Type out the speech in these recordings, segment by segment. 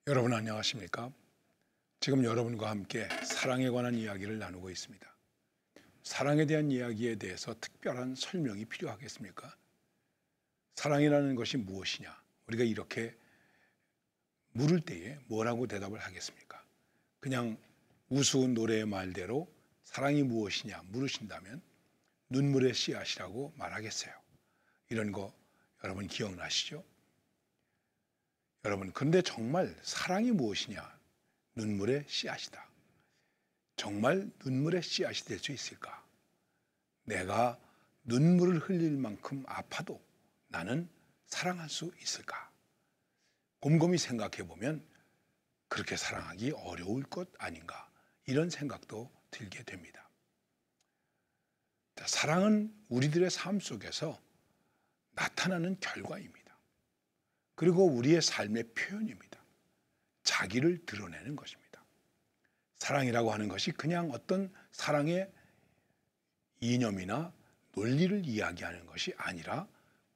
여러분 안녕하십니까? 지금 여러분과 함께 사랑에 관한 이야기를 나누고 있습니다. 사랑에 대한 이야기에 대해서 특별한 설명이 필요하겠습니까? 사랑이라는 것이 무엇이냐? 우리가 이렇게 물을 때에 뭐라고 대답을 하겠습니까? 그냥 우스운 노래의 말대로 사랑이 무엇이냐 물으신다면 눈물의 씨앗이라고 말하겠어요. 이런 거 여러분 기억나시죠? 여러분, 그런데 정말 사랑이 무엇이냐? 눈물의 씨앗이다. 정말 눈물의 씨앗이 될 수 있을까? 내가 눈물을 흘릴 만큼 아파도 나는 사랑할 수 있을까? 곰곰이 생각해 보면 그렇게 사랑하기 어려울 것 아닌가? 이런 생각도 들게 됩니다. 사랑은 우리들의 삶 속에서 나타나는 결과입니다. 그리고 우리의 삶의 표현입니다. 자기를 드러내는 것입니다. 사랑이라고 하는 것이 그냥 어떤 사랑의 이념이나 논리를 이야기하는 것이 아니라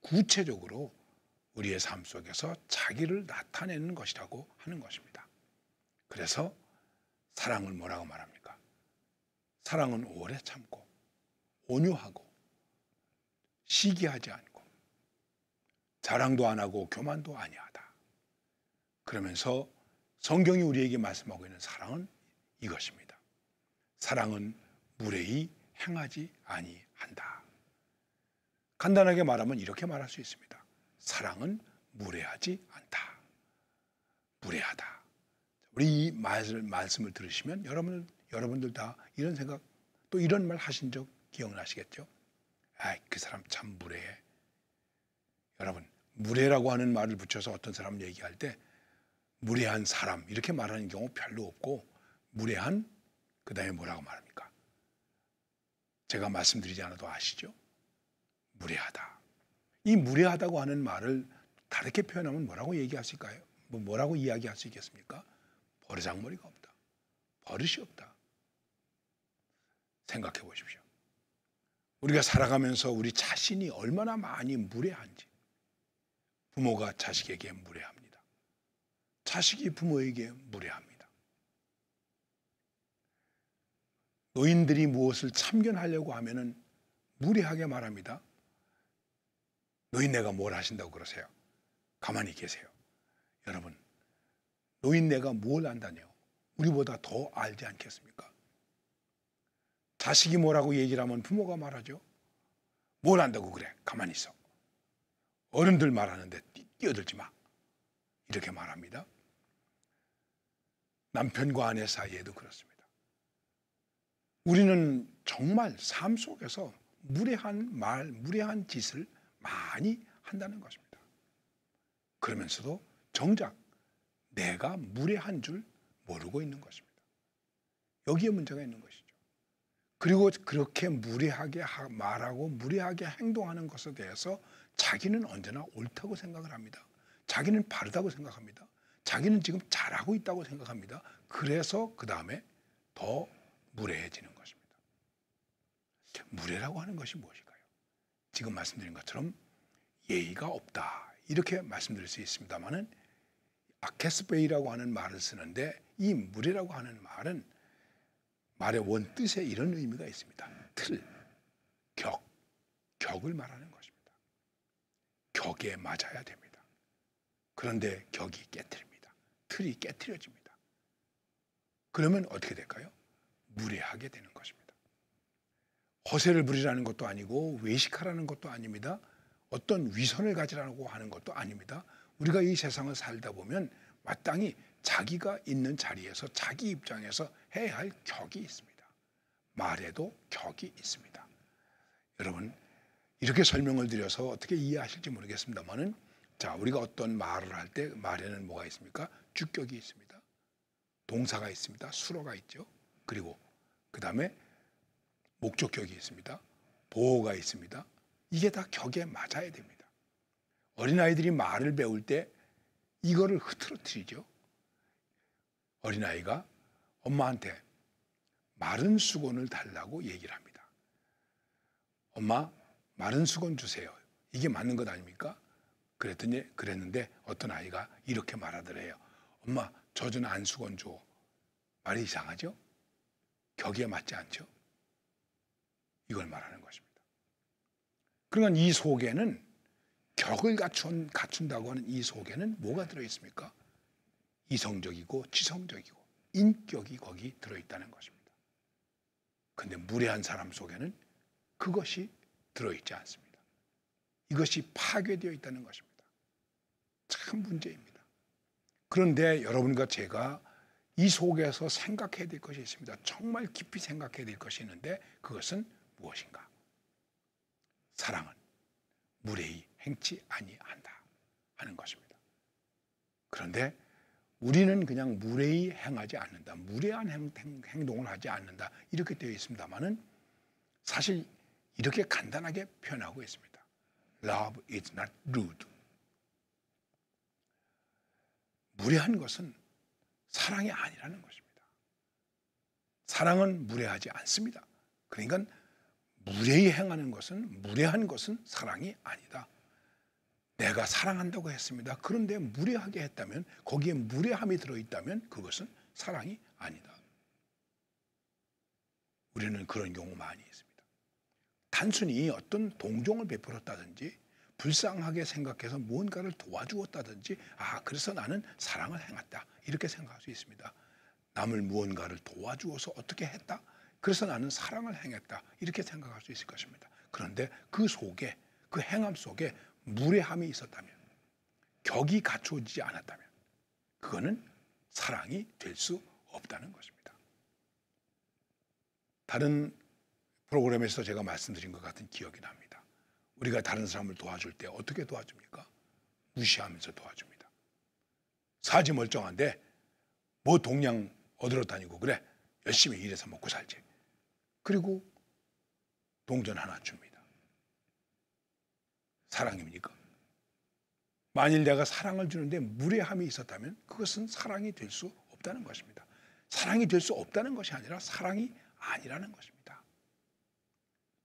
구체적으로 우리의 삶 속에서 자기를 나타내는 것이라고 하는 것입니다. 그래서 사랑을 뭐라고 말합니까? 사랑은 오래 참고 온유하고 시기하지 않고 자랑도 안 하고 교만도 아니하다. 그러면서 성경이 우리에게 말씀하고 있는 사랑은 이것입니다. 사랑은 무례히 행하지 아니한다. 간단하게 말하면 이렇게 말할 수 있습니다. 사랑은 무례하지 않다. 무례하다. 우리 이 말씀을 들으시면 여러분들 다 이런 생각 또 이런 말 하신 적 기억나시겠죠? 아이, 그 사람 참 무례해. 여러분, 무례라고 하는 말을 붙여서 어떤 사람 얘기할 때 무례한 사람 이렇게 말하는 경우 별로 없고 무례한 그 다음에 뭐라고 말합니까? 제가 말씀드리지 않아도 아시죠? 무례하다. 이 무례하다고 하는 말을 다르게 표현하면 뭐라고 얘기할 수 있을까요? 뭐라고 이야기할 수 있겠습니까? 버르장머리가 없다. 버릇이 없다. 생각해 보십시오. 우리가 살아가면서 우리 자신이 얼마나 많이 무례한지. 부모가 자식에게 무례합니다. 자식이 부모에게 무례합니다. 노인들이 무엇을 참견하려고 하면은 무례하게 말합니다. 노인네가 뭘 하신다고 그러세요? 가만히 계세요. 여러분, 노인네가 뭘 안다뇨? 우리보다 더 알지 않겠습니까? 자식이 뭐라고 얘기를 하면 부모가 말하죠. 뭘 안다고 그래? 가만히 있어. 어른들 말하는데 뛰어들지 마. 이렇게 말합니다. 남편과 아내 사이에도 그렇습니다. 우리는 정말 삶 속에서 무례한 말, 무례한 짓을 많이 한다는 것입니다. 그러면서도 정작 내가 무례한 줄 모르고 있는 것입니다. 여기에 문제가 있는 것이죠. 그리고 그렇게 무례하게 말하고 무례하게 행동하는 것에 대해서 자기는 언제나 옳다고 생각을 합니다. 자기는 바르다고 생각합니다. 자기는 지금 잘하고 있다고 생각합니다. 그래서 그 다음에 더 무례해지는 것입니다. 무례라고 하는 것이 무엇일까요? 지금 말씀드린 것처럼 예의가 없다. 이렇게 말씀드릴 수 있습니다만은 아케스베이라고 하는 말을 쓰는데 이 무례라고 하는 말은 말의 원뜻에 이런 의미가 있습니다. 틀, 격을 말하는 것입니다. 격에 맞아야 됩니다. 그런데 격이 깨트립니다. 틀이 깨트려집니다. 그러면 어떻게 될까요? 무례하게 되는 것입니다. 허세를 부리라는 것도 아니고 외식하라는 것도 아닙니다. 어떤 위선을 가지라고 하는 것도 아닙니다. 우리가 이 세상을 살다 보면 마땅히 자기가 있는 자리에서 자기 입장에서 해야 할 격이 있습니다. 말에도 격이 있습니다. 여러분, 이렇게 설명을 드려서 어떻게 이해하실지 모르겠습니다만은 자, 우리가 어떤 말을 할 때 말에는 뭐가 있습니까? 주격이 있습니다. 동사가 있습니다. 수로가 있죠. 그리고 그 다음에 목적격이 있습니다. 보어가 있습니다. 이게 다 격에 맞아야 됩니다. 어린아이들이 말을 배울 때 이거를 흐트러뜨리죠. 어린아이가 엄마한테 마른 수건을 달라고 얘기를 합니다. 엄마, 마른 수건 주세요. 이게 맞는 것 아닙니까? 그랬는데 어떤 아이가 이렇게 말하더래요. 엄마, 젖은 안수건조. 말이 이상하죠? 격에 맞지 않죠? 이걸 말하는 것입니다. 그러니까 이 속에는 격을 갖춘다고 하는 이 속에는 뭐가 들어있습니까? 이성적이고 지성적이고 인격이 거기 들어있다는 것입니다. 그런데 무례한 사람 속에는 그것이 들어있지 않습니다. 이것이 파괴되어 있다는 것입니다. 참 문제입니다. 그런데 여러분과 제가 이 속에서 생각해야 될 것이 있습니다. 정말 깊이 생각해야 될 것이 있는데 그것은 무엇인가? 사랑은 무례히 행치 아니한다 하는 것입니다. 그런데 우리는 그냥 무례히 행하지 않는다, 무례한 행동을 하지 않는다 이렇게 되어 있습니다만은 사실 이렇게 간단하게 표현하고 있습니다. Love is not rude. 무례한 것은 사랑이 아니라는 것입니다. 사랑은 무례하지 않습니다. 그러니까 무례히 행하는 것은, 무례한 것은 사랑이 아니다. 내가 사랑한다고 했습니다. 그런데 무례하게 했다면, 거기에 무례함이 들어있다면 그것은 사랑이 아니다. 우리는 그런 경우 많이 있습니다. 단순히 어떤 동정을 베풀었다든지 불쌍하게 생각해서 무언가를 도와주었다든지 그래서 나는 사랑을 행했다 이렇게 생각할 수 있습니다. 남을 무언가를 도와주어서 어떻게 했다? 그래서 나는 사랑을 행했다 이렇게 생각할 수 있을 것입니다. 그런데 그 속에, 그 행함 속에 무례함이 있었다면, 격이 갖춰지지 않았다면 그거는 사랑이 될 수 없다는 것입니다. 다른 프로그램에서 제가 말씀드린 것 같은 기억이 납니다. 우리가 다른 사람을 도와줄 때 어떻게 도와줍니까? 무시하면서 도와줍니다. 사지 멀쩡한데 뭐 동양 얻으러 다니고 그래, 열심히 일해서 먹고 살지. 그리고 동전 하나 줍니다. 사랑입니까? 만일 내가 사랑을 주는데 무례함이 있었다면 그것은 사랑이 될 수 없다는 것입니다. 사랑이 될 수 없다는 것이 아니라 사랑이 아니라는 것입니다.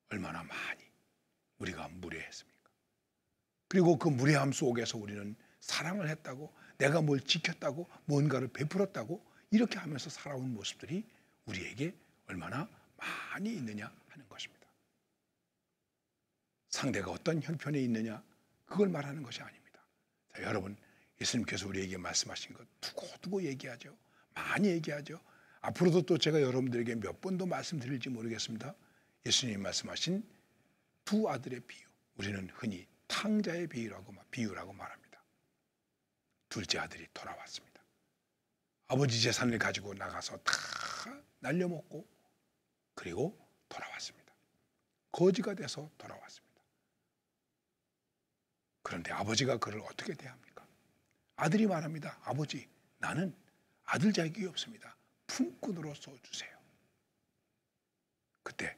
얼마나 많이 우리가 무례했습니까? 그리고 그 무례함 속에서 우리는 사랑을 했다고, 내가 뭘 지켰다고, 뭔가를 베풀었다고 이렇게 하면서 살아온 모습들이 우리에게 얼마나 많이 있느냐 하는 것입니다. 상대가 어떤 형편에 있느냐 그걸 말하는 것이 아닙니다. 자, 여러분, 예수님께서 우리에게 말씀하신 것 두고두고 얘기하죠. 많이 얘기하죠. 앞으로도 또 제가 여러분들에게 몇 번도 말씀드릴지 모르겠습니다. 예수님이 말씀하신 두 아들의 비유, 우리는 흔히 탕자의 비유라고 말합니다. 둘째 아들이 돌아왔습니다. 아버지 재산을 가지고 나가서 다 날려먹고 그리고 돌아왔습니다. 거지가 돼서 돌아왔습니다. 그런데 아버지가 그를 어떻게 대합니까? 아들이 말합니다. 아버지, 나는 아들 자격이 없습니다. 품꾼으로 써주세요. 그때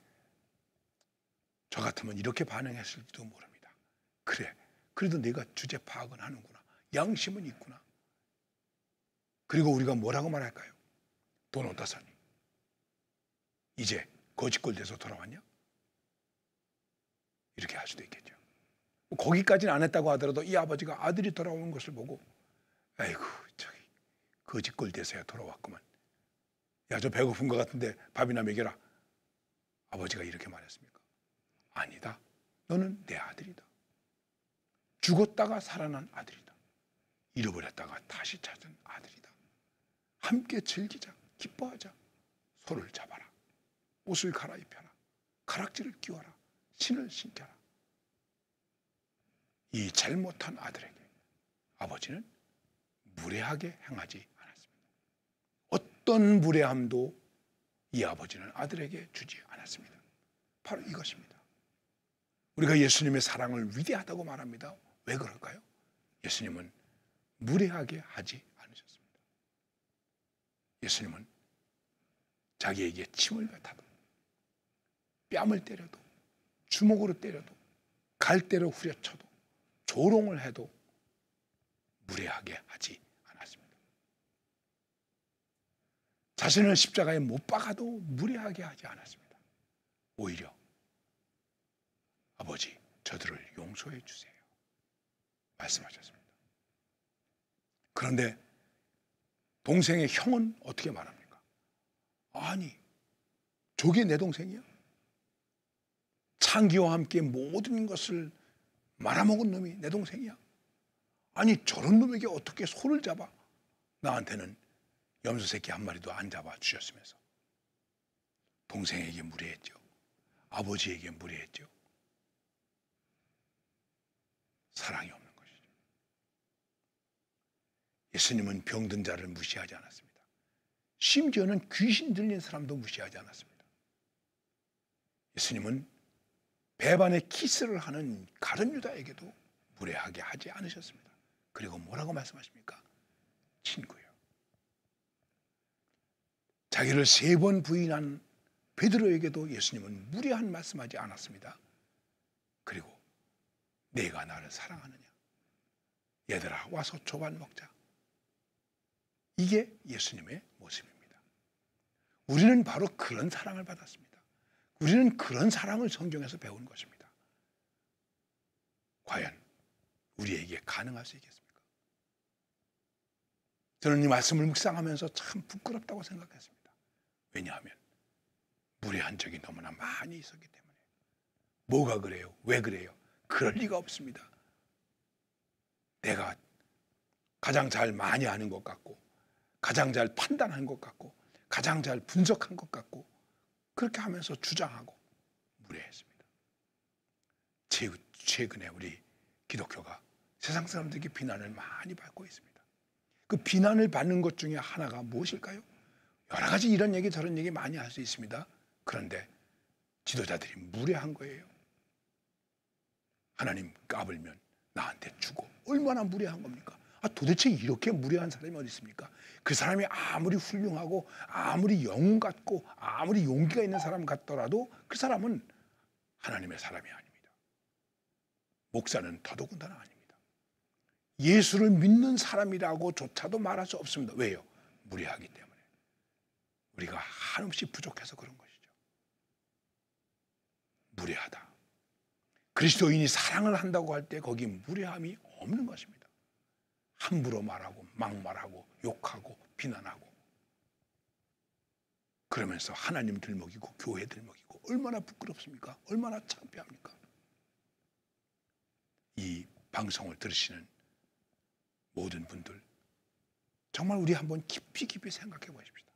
저 같으면 이렇게 반응했을지도 모릅니다. 그래, 그래도 내가 주제 파악은 하는구나. 양심은 있구나. 그리고 우리가 뭐라고 말할까요? 돈 어디다 사니? 이제 거지꼴 돼서 돌아왔냐? 이렇게 할 수도 있겠죠. 거기까지는 안 했다고 하더라도 이 아버지가 아들이 돌아오는 것을 보고 아이고 저기 거지꼴 돼서야 돌아왔구만. 야, 저 배고픈 것 같은데 밥이나 먹여라. 아버지가 이렇게 말했습니까? 아니다. 너는 내 아들이다. 죽었다가 살아난 아들이다. 잃어버렸다가 다시 찾은 아들이다. 함께 즐기자. 기뻐하자. 소를 잡아라. 옷을 갈아입혀라. 가락지를 끼워라. 신을 신겨라. 이 잘못한 아들에게 아버지는 무례하게 행하지 않았습니다. 어떤 무례함도 이 아버지는 아들에게 주지 않았습니다. 바로 이것입니다. 우리가 예수님의 사랑을 위대하다고 말합니다. 왜 그럴까요? 예수님은 무례하게 하지 않으셨습니다. 예수님은 자기에게 침을 뱉어도, 뺨을 때려도, 주먹으로 때려도, 갈대로 후려쳐도, 조롱을 해도 무례하게 하지 않았습니다. 자신을 십자가에 못 박아도 무례하게 하지 않았습니다. 오히려 아버지, 저들을 용서해 주세요 말씀하셨습니다. 그런데 동생의 형은 어떻게 말합니까? 아니, 저게 내 동생이야? 창기와 함께 모든 것을 말아먹은 놈이 내 동생이야? 아니, 저런 놈에게 어떻게 손을 잡아? 나한테는 염소 새끼 한 마리도 안 잡아 주셨으면서. 동생에게 무례했죠. 아버지에게 무례했죠. 사랑이 없는 것이죠. 예수님은 병든 자를 무시하지 않았습니다. 심지어는 귀신 들린 사람도 무시하지 않았습니다. 예수님은 배반의 키스를 하는 가룟 유다에게도 무례하게 하지 않으셨습니다. 그리고 뭐라고 말씀하십니까? 친구요. 자기를 3번 부인한 베드로에게도 예수님은 무례한 말씀하지 않았습니다. 그리고 내가 나를 사랑하느냐? 얘들아, 와서 조반 먹자. 이게 예수님의 모습입니다. 우리는 바로 그런 사랑을 받았습니다. 우리는 그런 사랑을 성경에서 배운 것입니다. 과연 우리에게 가능할 수 있겠습니까? 저는 이 말씀을 묵상하면서 참 부끄럽다고 생각했습니다. 왜냐하면 무례한 적이 너무나 많이 있었기 때문에. 뭐가 그래요? 왜 그래요? 그럴 리가 없습니다. 내가 가장 잘 많이 아는 것 같고, 가장 잘 판단한 것 같고, 가장 잘 분석한 것 같고, 그렇게 하면서 주장하고 무례했습니다. 최근에 우리 기독교가 세상 사람들에게 비난을 많이 받고 있습니다. 그 비난을 받는 것 중에 하나가 무엇일까요? 여러 가지 이런 얘기 저런 얘기 많이 할 수 있습니다. 그런데 지도자들이 무례한 거예요. 하나님 까불면 나한테 주고. 얼마나 무례한 겁니까? 도대체 이렇게 무례한 사람이 어디 있습니까? 그 사람이 아무리 훌륭하고 아무리 영웅 같고 아무리 용기가 있는 사람 같더라도 그 사람은 하나님의 사람이 아닙니다. 목사는 더더군다나 아닙니다. 예수를 믿는 사람이라고조차도 말할 수 없습니다. 왜요? 무례하기 때문에. 우리가 한없이 부족해서 그런 것이죠. 무례하다. 그리스도인이 사랑을 한다고 할 때 거기 무례함이 없는 것입니다. 함부로 말하고 막말하고 욕하고 비난하고 그러면서 하나님 들먹이고 교회 들먹이고 얼마나 부끄럽습니까? 얼마나 창피합니까? 이 방송을 들으시는 모든 분들 정말 우리 한번 깊이 생각해 보십시다.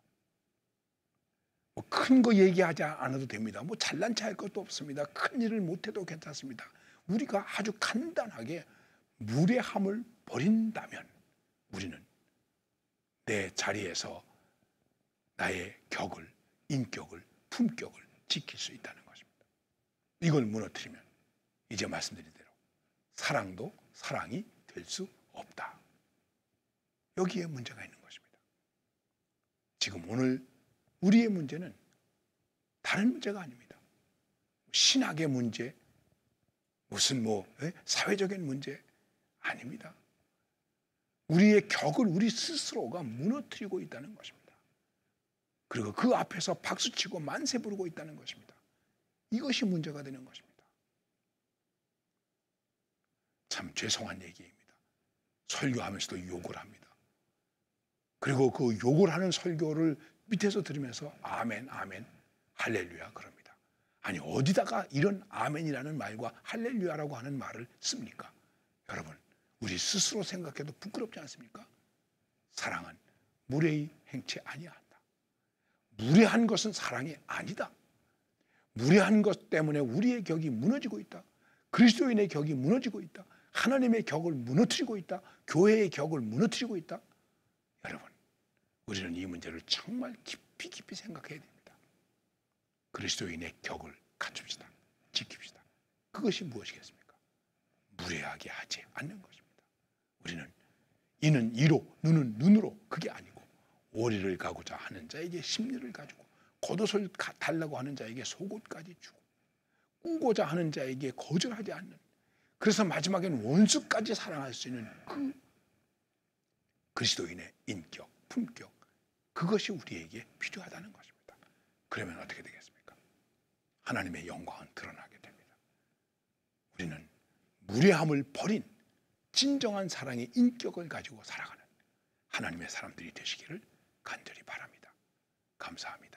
뭐 큰 거 얘기하지 않아도 됩니다. 뭐 잘난 체 할 것도 없습니다. 큰 일을 못해도 괜찮습니다. 우리가 아주 간단하게 무례함을 버린다면 우리는 내 자리에서 나의 격을, 인격을, 품격을 지킬 수 있다는 것입니다. 이걸 무너뜨리면 이제 말씀드린 대로 사랑도 사랑이 될 수 없다. 여기에 문제가 있는 것입니다. 지금 오늘 우리의 문제는 다른 문제가 아닙니다. 신학의 문제, 무슨 사회적인 문제 아닙니다. 우리의 격을 우리 스스로가 무너뜨리고 있다는 것입니다. 그리고 그 앞에서 박수치고 만세 부르고 있다는 것입니다. 이것이 문제가 되는 것입니다. 참 죄송한 얘기입니다. 설교하면서도 욕을 합니다. 그리고 그 욕을 하는 설교를 밑에서 들으면서 아멘, 아멘, 할렐루야 그럽니다. 아니 어디다가 이런 아멘이라는 말과 할렐루야라고 하는 말을 씁니까? 여러분 우리 스스로 생각해도 부끄럽지 않습니까? 사랑은 무례히 행치 아니한다. 무례한 것은 사랑이 아니다. 무례한 것 때문에 우리의 격이 무너지고 있다. 그리스도인의 격이 무너지고 있다. 하나님의 격을 무너뜨리고 있다. 교회의 격을 무너뜨리고 있다. 여러분 우리는 이 문제를 정말 깊이 생각해야 됩니다. 그리스도인의 격을 갖춥시다. 지킵시다. 그것이 무엇이겠습니까? 무례하게 하지 않는 것입니다. 우리는 이는 이로 눈은 눈으로 그게 아니고 오리를 가고자 하는 자에게 심리를 가지고 겉옷을 달라고 하는 자에게 속옷까지 주고 꾸고자 하는 자에게 거절하지 않는 그래서 마지막에는 원수까지 사랑할 수 있는 그 그리스도인의 인격, 품격 그것이 우리에게 필요하다는 것입니다. 그러면 어떻게 되겠습니까? 하나님의 영광은 드러나게 됩니다. 우리는 무례함을 버린 진정한 사랑의 인격을 가지고 살아가는 하나님의 사람들이 되시기를 간절히 바랍니다. 감사합니다.